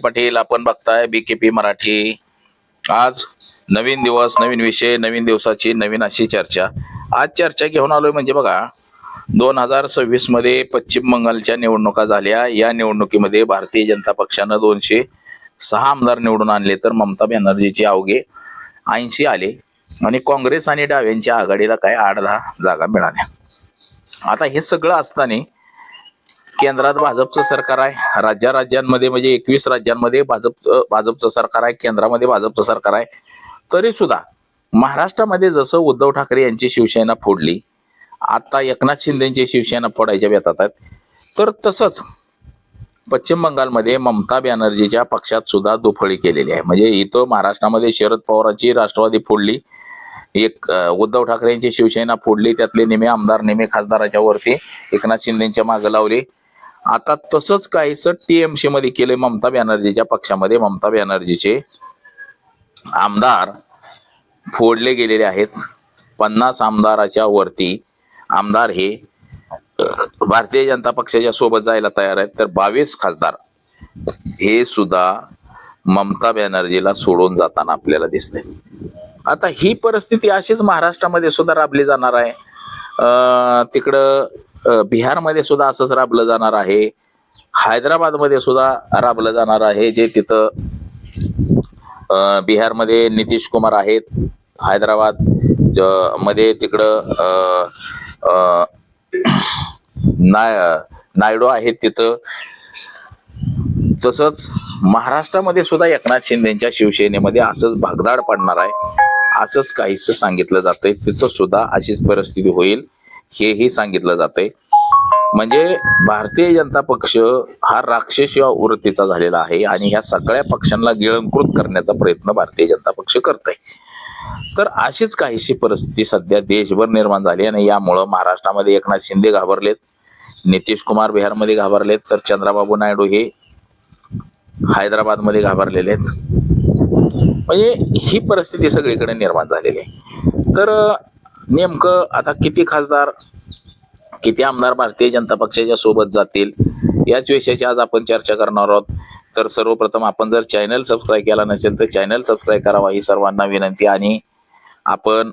पाटील, आपण बघताय BKP मराठी. आज नवीन दिवस, नवीन विषय, नवीन दिवसाची नवीन अशी चर्चा. आज चर्चा घेऊन आलोय म्हणजे बघा, 2026 मध्ये पश्चिम बंगालच्या निवडणुका झाल्या. या निवडणुकीमध्ये भारतीय जनता पक्षानं 206 आमदार निवडून आणले, तर ममता बॅनर्जीचे अवघे 80 आले आणि काँग्रेस आणि डाव्यांच्या आघाडीला काय 8-10 जागा मिळाल्या. आता हे सगळं असताना केंद्रात भाजपचं सरकार आहे, राज्यांमध्ये म्हणजे 21 राज्यांमध्ये भाजपचं सरकार आहे, केंद्रामध्ये भाजपचं सरकार आहे. तरी सुद्धा महाराष्ट्रामध्ये जसं उद्धव ठाकरे यांची शिवसेना फोडली, आता एकनाथ शिंदेची शिवसेना फोडायच्या बेतात आहेत, तर तसंच पश्चिम बंगालमध्ये ममता बॅनर्जीच्या पक्षात सुद्धा दुफळी केलेली आहे. म्हणजे इथं महाराष्ट्रामध्ये शरद पवारांची राष्ट्रवादी फोडली, एक उद्धव ठाकरे यांची शिवसेना फोडली, त्यातले निमे आमदार निमे खासदाराच्या वरती एकनाथ शिंदेच्या मागे लावले. आता तसंच काहीसं TMC मध्ये केलंय. ममता बॅनर्जीच्या पक्षामध्ये ममता बॅनर्जीचे आमदार फोडले गेलेले आहेत. 50 आमदाराच्या वरती आमदार हे भारतीय जनता पक्षाच्या सोबत जायला तयार आहेत, तर 22 खासदार हे सुद्धा ममता बॅनर्जीला सोडून जाताना आपल्याला दिसते. आता ही परिस्थिती अशीच महाराष्ट्रामध्ये सुद्धा राबली जाणार आहे. तिकडं बिहारमध्ये सुद्धा असंच राबलं जाणार आहे. हैदराबादमध्ये सुद्धा राबलं जाणार आहे. जे तिथं बिहारमध्ये नितीश कुमार आहेत, हैदराबाद मध्ये तिकडं नायडू आहेत तिथं. तसंच महाराष्ट्रामध्ये सुद्धा एकनाथ शिंदेच्या शिवसेनेमध्ये असंच भागदाड पडणार आहे, असंच काहीच सांगितलं जातंय. तिथं सुद्धा अशीच परिस्थिती होईल हेही सांगितलं जातंय. म्हणजे भारतीय जनता पक्ष हा राक्षसी वृत्तीचा झालेला आहे आणि ह्या सगळ्या पक्षांना गिळंकृत करण्याचा प्रयत्न भारतीय जनता पक्ष करत आहे. तर अशीच काहीशी परिस्थिती सध्या देशभर निर्माण झाली आणि यामुळं महाराष्ट्रामध्ये एकनाथ शिंदे घाबरलेत, नितीश कुमार बिहारमध्ये घाबरलेत, तर चंद्राबाबू नायडू हे हैदराबादमध्ये घाबरलेले आहेत. म्हणजे ही परिस्थिती सगळीकडे निर्माण झालेली आहे. तर नेमकं आता किती खासदार किती आमदार भारतीय जनता पक्षाच्या सोबत जातील याच विषयाची आज आपण चर्चा करणार आहोत. तर सर्वप्रथम आपण जर चॅनल सबस्क्राईब केला नसेल तर चॅनल सबस्क्राईब करावा ही सर्वांना विनंती. आणि आपण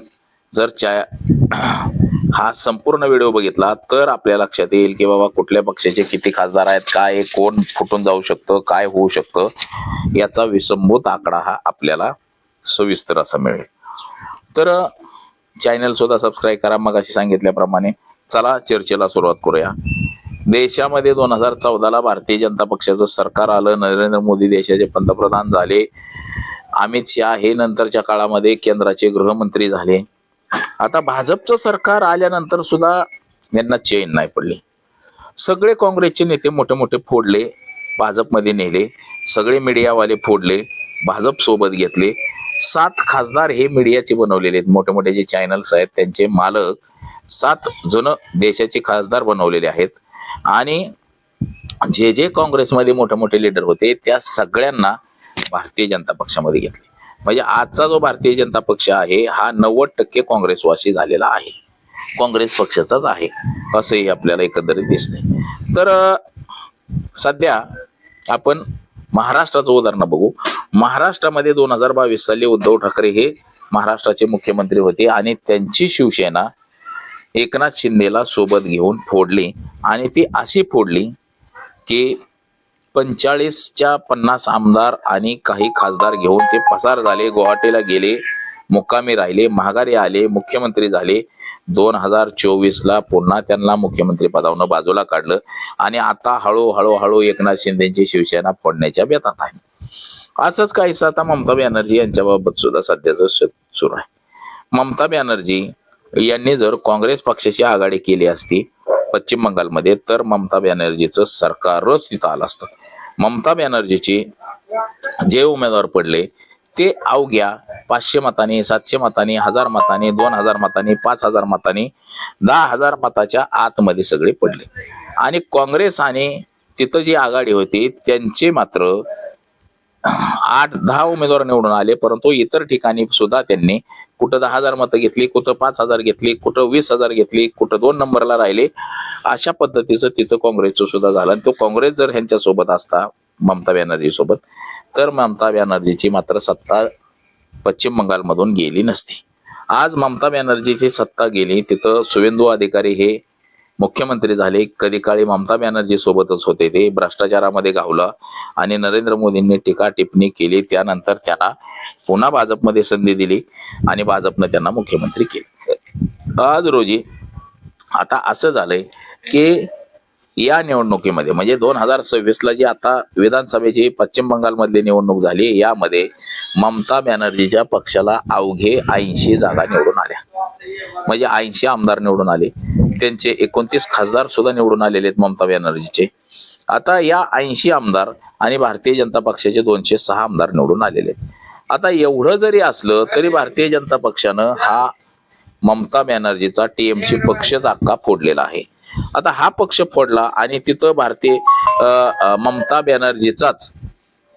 जर हा संपूर्ण व्हिडिओ बघितला तर आपल्या लक्षात येईल की बाबा कुठल्या पक्षाचे किती खासदार आहेत, काय कोण फुटून जाऊ शकतं, काय होऊ शकतं, याचा विसंभूत आकडा हा आपल्याला सविस्तर असा मिळेल. तर चॅनल सुद्धा सबस्क्राईब करा मग अशी सांगितल्याप्रमाणे. चला चर्चेला सुरुवात करूया. देशामध्ये 2014ला भारतीय जनता पक्षाचं सरकार आलं, नरेंद्र मोदी देशाचे पंतप्रधान झाले, अमित शहा हे नंतरच्या काळामध्ये केंद्राचे गृहमंत्री झाले. आता भाजपचं सरकार आल्यानंतर सुद्धा यांना चैन नाही पडली. सगळे काँग्रेसचे नेते मोठे मोठे फोडले, भाजपमध्ये नेले, सगळे मीडियावाले फोडले, भाजप सोबत घेतले. 7 खासदार हे मीडियाचे बनवलेले आहेत, मोठे मोठे जे चॅनल्स आहेत त्यांचे मालक 7 जण देशाचे खासदार बनवलेले आहेत. आणि जे काँग्रेसमध्ये मोठे मोठे लीडर होते त्या सगळ्यांना भारतीय जनता पक्षामध्ये घेतले. म्हणजे आजचा जो भारतीय जनता पक्ष आहे हा 90% काँग्रेसवासी झालेला आहे, काँग्रेस पक्षाचाच आहे असंही आपल्याला एकंदरीत दिसतंय. तर सध्या आपण महाराष्ट्राचं उदाहरण बघू. महाराष्ट्रामध्ये 2022 साली उद्धव ठाकरे हे महाराष्ट्राचे मुख्यमंत्री होते आणि त्यांची शिवसेना एकनाथ शिंदेला सोबत घेऊन फोडली. आणि ती अशी फोडली की 45च्या 50 आमदार आणि काही खासदार घेऊन ते पसार झाले, गुवाहाटीला गेले, मुक्कामी राहिले, माघारी आले, मुख्यमंत्री झाले. 2024ला पुन्हा त्यांना मुख्यमंत्री पदावरून बाजूला काढलं आणि आता हळूहळू एकनाथ शिंदेची शिवसेना फोडण्याच्या बेतात आहे. असंच काहीसं आता ममता बॅनर्जी यांच्याबाबत सुद्धा सध्याचं सुरू आहे. ममता बॅनर्जी यांनी जर काँग्रेस पक्षाची आघाडी केली असती पश्चिम बंगालमध्ये तर ममता बॅनर्जीचं सरकारच तिथं आलं असतं. ममता बॅनर्जीचे जे उमेदवार पडले ते अवघ्या 500 मतांनी, 700 मतांनी, 1000 मतांनी, 2000 मतांनी, 5000 मतांनी, 10,000 मताच्या आतमध्ये सगळे पडले. आणि काँग्रेस आणि तिथं जी आघाडी होती त्यांचे मात्र 8-10 उमेदवार निवडून आले, परंतु इतर ठिकाणी सुद्धा त्यांनी कुठं 10,000 मतं घेतली, कुठं 5,000 घेतली, कुठं 20,000 घेतली, कुठं 2 नंबरला राहिले. अशा पद्धतीचं तिथं काँग्रेसचं सुद्धा झालं. आणि तो काँग्रेस जर ह्यांच्या सोबत असता ममता बॅनर्जी सोबत, तर ममता बॅनर्जीची मात्र सत्ता पश्चिम बंगालमधून गेली नसती. आज ममता बॅनर्जीची सत्ता गेली, तिथं शुवेंदू अधिकारी हे मुख्यमंत्री झाले. कधी काळी ममता बॅनर्जी सोबतच होते, ते भ्रष्टाचारामध्ये गावला आणि नरेंद्र मोदींनी टीका टिप्पणी केली. त्यानंतर त्यांना पुन्हा भाजपमध्ये संधी दिली आणि भाजपनं त्यांना मुख्यमंत्री केले. आज रोजी आता असं झालंय की या निवडणुकीमध्ये म्हणजे 2026ला जी आता विधानसभेची पश्चिम बंगालमधली निवडणूक झाली, यामध्ये ममता बॅनर्जीच्या पक्षाला अवघे 80 जागा निवडून आल्या. म्हणजे 80 आमदार निवडून आले. त्यांचे 29 खासदार सुद्धा निवडून आलेले आहेत ममता बॅनर्जीचे. आता या 80 आमदार आणि भारतीय जनता पक्षाचे 206 आमदार निवडून आलेले आहेत. आता एवढं जरी असलं तरी भारतीय जनता पक्षानं हा ममता बॅनर्जीचा टीएमसी पक्षच अख्खा फोडलेला आहे. आता हा पक्ष फोडला आणि तिथं ममता बॅनर्जीचाच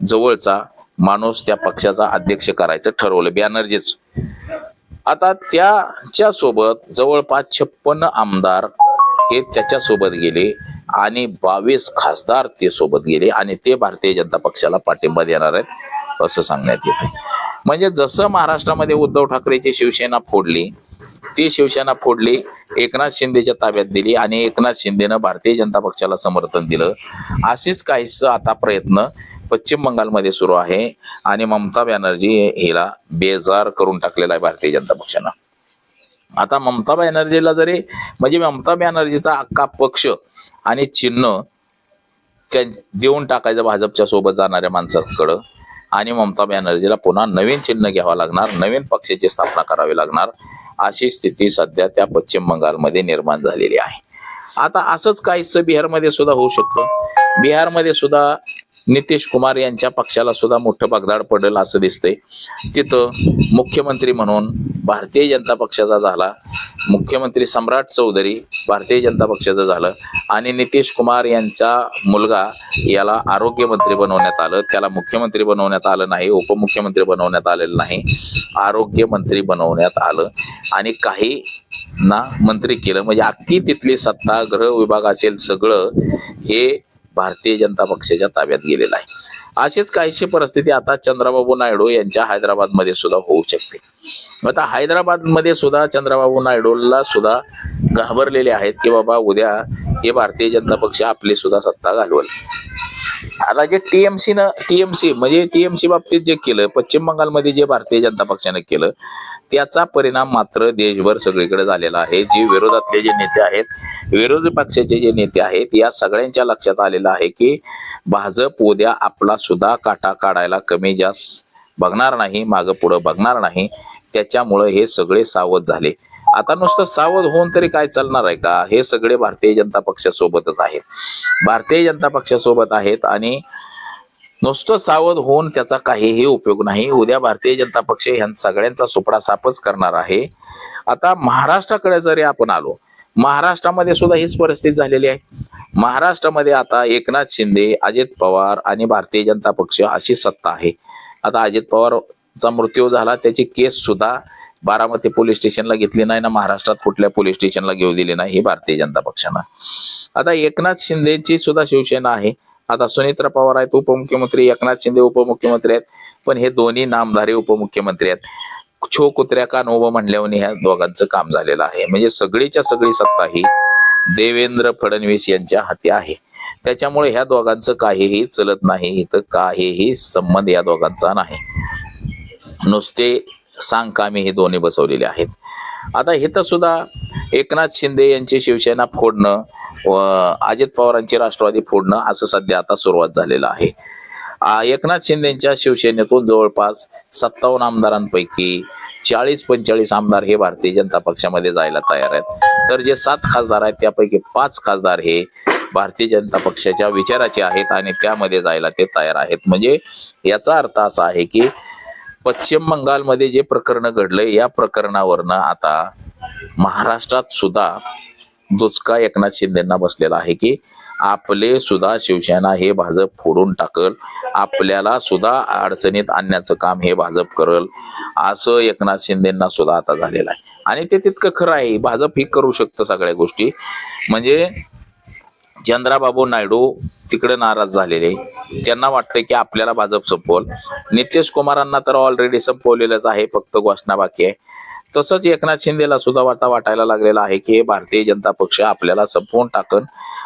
जवळचा माणूस त्या पक्षाचा अध्यक्ष करायचं ठरवलं, बॅनर्जीच. आता त्याच्या सोबत जवळपास 56 आमदार हे त्याच्या सोबत गेले आणि 22 खासदार ते सोबत गेले आणि ते भारतीय जनता पक्षाला पाठिंबा देणार आहेत असं सांगण्यात येते. म्हणजे जसं महाराष्ट्रामध्ये उद्धव ठाकरेची शिवसेना फोडली, ती शिवसेना फोडली, एकनाथ शिंदेच्या ताब्यात दिली आणि एकनाथ शिंदेनं भारतीय जनता पक्षाला समर्थन दिलं. असेच काहीच आता प्रयत्न पश्चिम बंगालमध्ये सुरू आहे आणि ममता बॅनर्जी हिला बेजार करून टाकलेला आहे भारतीय जनता पक्षानं. आता ममता बॅनर्जीला जरी म्हणजे ममता बॅनर्जीचा अख्खा पक्ष आणि चिन्ह देऊन टाकायचं भाजपच्या सोबत जाणाऱ्या माणसाकडं आणि ममता बॅनर्जीला पुन्हा नवीन चिन्ह घ्यावं लागणार, नवीन पक्षाची स्थापना करावी लागणार, अशी स्थिती सध्या त्या पश्चिम बंगालमध्ये निर्माण झालेली आहे. आता असंच काहीसं बिहारमध्ये सुद्धा होऊ शकतं. बिहारमध्ये सुद्धा नितीश कुमार यांच्या पक्षाला सुद्धा मोठं भगदाड पडेल असं दिसतंय. तिथं मुख्यमंत्री म्हणून भारतीय जनता पक्षाचा झाला, मुख्यमंत्री सम्राट चौधरी भारतीय जनता पक्षाचं झालं आणि नितीश कुमार यांचा मुलगा याला आरोग्यमंत्री बनवण्यात आलं. त्याला मुख्यमंत्री बनवण्यात आलं नाही, उपमुख्यमंत्री बनवण्यात आलेलं नाही, आरोग्यमंत्री बनवण्यात आलं आणि काही ना मंत्री केलं. म्हणजे अख्खी तिथली सत्ता, गृह विभाग असेल, सगळं हे भारतीय जनता पक्षाच्या ताब्यात गेलेला आहे. अशीच काहीशी परिस्थिती आता चंद्रबाबू नायडू यांच्या हैदराबादमध्ये सुद्धा होऊ शकते. आता हैदराबादमध्ये सुद्धा चंद्रबाबू नायडूला सुद्धा घाबरलेले आहेत की बाबा उद्या हे भारतीय जनता पक्ष आपली सुद्धा सत्ता घालवल. आता जे टीएमसी बाबतीत जे केलं पश्चिम बंगालमध्ये, जे भारतीय जनता पक्षाने केलं, त्याचा परिणाम मात्र देशभर सगळीकडे झालेला आहे. जे विरोधातले जे नेते आहेत, विरोधी पक्षाचे जे नेते आहेत, या सगळ्यांच्या लक्षात आलेलं आहे की भाजप उद्या आपला सुद्धा काटा काढायला कमी जास्त बघणार नाही, मागं पुढं बघणार नाही. त्याच्यामुळे हे सगळे सावध झाले. आता नुसतं सावध होऊन तरी काय चालणार आहे का? हे सगळे भारतीय जनता पक्षासोबतच आहेत, भारतीय जनता पक्षासोबत आहेत आणि नुसतं सावध होऊन त्याचा काहीही उपयोग नाही. उद्या भारतीय जनता पक्ष ह्या सगळ्यांचा सुपडा साफच करणार आहे. आता महाराष्ट्राकडे जरी आपण आलो, महाराष्ट्रामध्ये सुद्धा हीच परिस्थिती झालेली आहे. महाराष्ट्रामध्ये आता एकनाथ शिंदे, अजित पवार आणि भारतीय जनता पक्ष अशी सत्ता आहे. आता अजित पवारचा मृत्यू झाला, त्याची केस सुद्धा बारामती पोलीस स्टेशनला घेतली नाही ना, महाराष्ट्रात कुठल्या पोलीस स्टेशनला घेऊ दिली नाही ही भारतीय जनता पक्षानं. आता एकनाथ शिंदेची सुद्धा शिवसेना आहे. आता सुनेत्रा पवार आहेत उपमुख्यमंत्री, एकनाथ शिंदे उपमुख्यमंत्री आहेत, पण हे दोन्ही नामधारी उपमुख्यमंत्री आहेत. छो कुत्र्या का नोब म्हणल्यावर ह्या दोघांचं काम झालेलं आहे. म्हणजे सगळीच्या सगळी सत्ता ही देवेंद्र फडणवीस यांच्या हाती आहे. त्याच्यामुळे ह्या दोघांचं काहीही चलत नाही, इथं काहीही संबंध या दोघांचा नाही, नुसते सांगकामी हे दोन्ही बसवलेले आहेत. आता इथं सुद्धा एकनाथ शिंदे यांची शिवसेना फोडणं व अजित पवारांची राष्ट्रवादी फोडणं असं सध्या आता सुरुवात झालेलं आहे. एकनाथ शिंदेच्या शिवसेनेतून जवळपास 57 आमदारांपैकी 40-45 आमदार हे भारतीय जनता पक्षामध्ये जायला तयार आहेत. तर जे 7 खासदार आहेत त्यापैकी 5 खासदार हे भारतीय जनता पक्षाच्या विचाराचे आहेत आणि त्यामध्ये जायला ते तयार आहेत. म्हणजे याचा अर्थ असा आहे की पश्चिम बंगालमध्ये जे प्रकरण घडलंय, या प्रकरणावरनं आता महाराष्ट्रात सुद्धा दुचका एकनाथ शिंदेंना बसलेला आहे की आपले सुद्धा शिवसेना हे भाजप फोडून टाकल, आपल्याला सुद्धा अडचणीत आणण्याचं काम हे भाजप करल, असं एकनाथ शिंदेंना सुद्धा आता झालेलं आहे. आणि ते तितकं खरं आहे, भाजप ही करू शकतं सगळ्या गोष्टी. म्हणजे चंद्राबाबू नायडू तिकडे नाराज झालेले, त्यांना वाटतंय की आपल्याला भाजप संपवल. नितीश कुमारांना तर ऑलरेडी संपवलेलंच आहे, फक्त घोषणा बाकी आहे. तसंच एकनाथ शिंदेला सुद्धा वाटायला लागलेला आहे की हे भारतीय जनता पक्ष आपल्याला संपवून टाकन,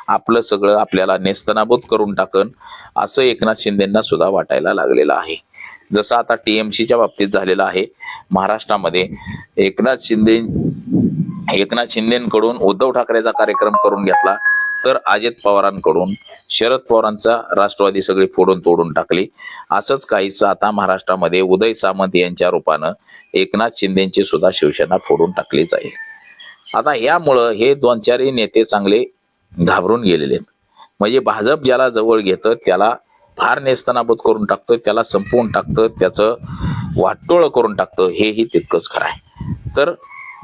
आपलं सगळं आपल्याला नेस्तनाबूत करून टाकन, असं एकनाथ शिंदेना सुद्धा वाटायला लागलेलं आहे. जसं आता टीएमसीच्या बाबतीत झालेलं आहे. महाराष्ट्रामध्ये एकनाथ शिंदेकडून उद्धव ठाकरेचा कार्यक्रम करून घेतला, तर अजित पवारांकडून शरद पवारांचा राष्ट्रवादी सगळी फोडून तोडून टाकली. असंच काहीच आता महाराष्ट्रामध्ये उदय सामंत यांच्या रूपानं एकनाथ शिंदेची सुद्धा शिवसेना फोडून टाकली जाईल. आता यामुळं हे 2-4 नेते चांगले घाबरून गेलेले आहेत. म्हणजे भाजप ज्याला जवळ घेतं त्याला फार नेस्तनाबूत करून टाकतं, त्याला संपवून टाकतं, त्याचं वाटोळं करून टाकतं, हेही तितकंच खरं आहे. तर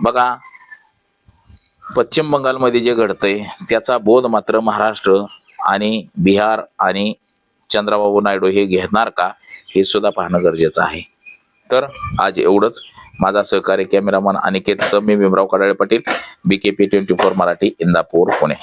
बघा, पश्चिम बंगालमध्ये जे घडतंय त्याचा बोध मात्र महाराष्ट्र आणि बिहार आणि चंद्राबाबू नायडू हे घेणार का, हे सुद्धा पाहणं गरजेचं आहे. तर आज एवढंच. माझा सहकारी कॅमेरामन अनिकेत सर, मी भीमराव कडाळे पाटील, BKP 24 मराठी, इंदापूर, पुणे.